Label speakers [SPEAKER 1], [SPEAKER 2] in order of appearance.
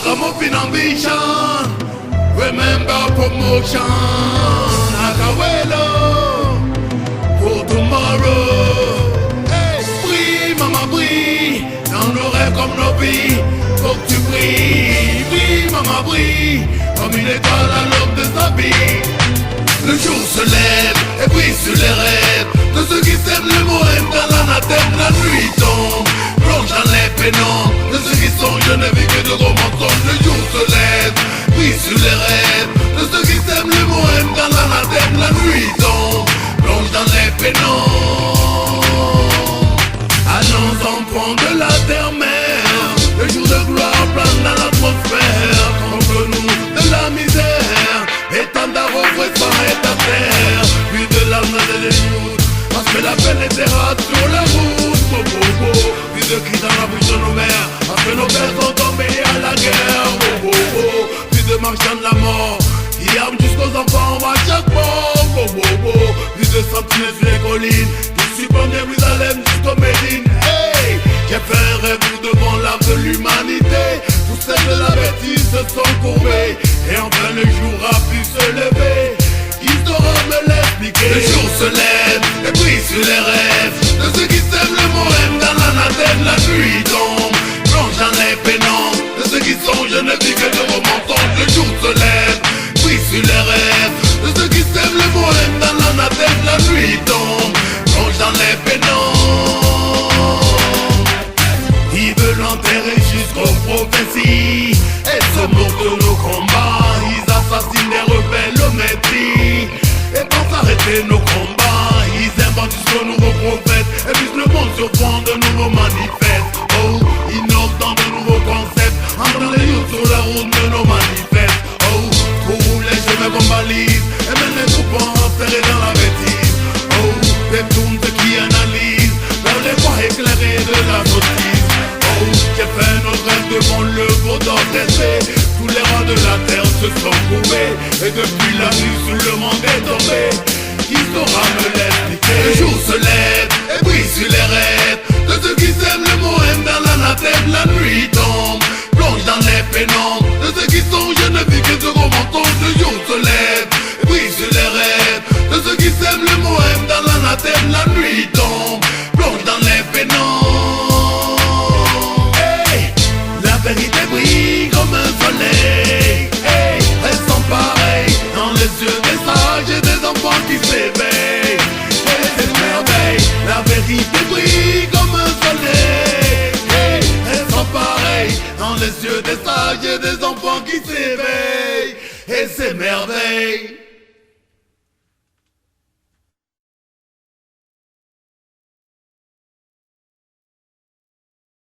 [SPEAKER 1] come up in ambition. Remember promotion. Akawelo pour tomorrow. Hey, brille, maman, brille. Dans nos rêves comme nos vies. Faut que tu brilles. Brille, maman, brille. Comme une étoile à l'aube de sa vie. Le jour se lève et brille sur les rêves de ceux qui sèment le moème dans l'anathème. La nuit tombe, plonge dans les pénombres de ceux qui sont je ne vis que de gros mensonges. Le jour se lève, brille sur les rêves de ceux qui sèment le moème dans l'anathème. La nuit tombe, plonge dans les pénombres. Allons enfants de la terre-mère, le jour de gloire plane dans l'atmosphère. Contre nous de la misère, étendard au fouet s'arrête à terre. Puis de larmes et des doutes, parce que la peine était rate sur la route. Oh, oh, oh. Puis de cris dans la bouche de nos mères, parce que nos pères sont tombés à la guerre. Oh, oh, oh. Puis de marchands de la mort, qui arment jusqu'aux enfants à chaque mort. Oh, oh, oh. Puis de sentinelles sur les collines, qui suppriment Jérusalem jusqu'au Médine. Hey, j'ai fait un rêve devant l'âme de l'humanité. Tous celles de la bêtise se sont courbés, et enfin le jour a pu se lever. Histoire me l'expliquer. Le jour se lève et brille sur les rêves de ceux qui sèment le moème dans l'anathème. La nuit tombe, plonge dans les pénombres de ceux qui sont je ne vis que de vos mensonges. Le jour se lève, brille sur les rêves de ceux qui sèment le moème dans l'anathème. La nuit tombe, plonge dans les pénombres. Ils veulent enterrer jusqu'aux prophéties et se moquent de nos combats. Ils assassinent des rebelles au mépris et pensent arrêter nos combats. Ils inventent jusqu'aux nouveaux prophètes et puissent le monde surprendre de nouveaux manifestes. Oh, innovent dans de nouveaux concepts, entendent les youths sur la route de nos manifestes. Oh, trouvent les chemins comme balises et mènent les troupes enserrés dans la bêtise. Oh, détournent ceux qui analysent vers les voies éclairées de la sottise. Oh, j'ai fait notre rêve devant le veau d'orchestrer. Tous les rois de la terre se sont courbés, et depuis la nuit sous le monde est tombé. Qui saura me l'expliquer? Le jour se lève et brille sur les rêves de ceux qui sèment le moème dans l'anathème. La nuit tombe, plonge dans les pénombres de ceux qui sont je ne vis que de gros mensonges. Le jour se lève et brille sur les rêves de ceux qui sèment le moème dans l'anathème. La nuit tombe, plonge dans les pénombres. Hey, la vérité brille comme un soleil. Hey, elles sont pareilles dans les yeux des sages et des enfants qui s'éveillent. Hey, c'est merveille, la vérité brille comme un soleil. Hey, elles sont pareilles dans les yeux des sages et des enfants qui s'éveillent. Et c'est merveille.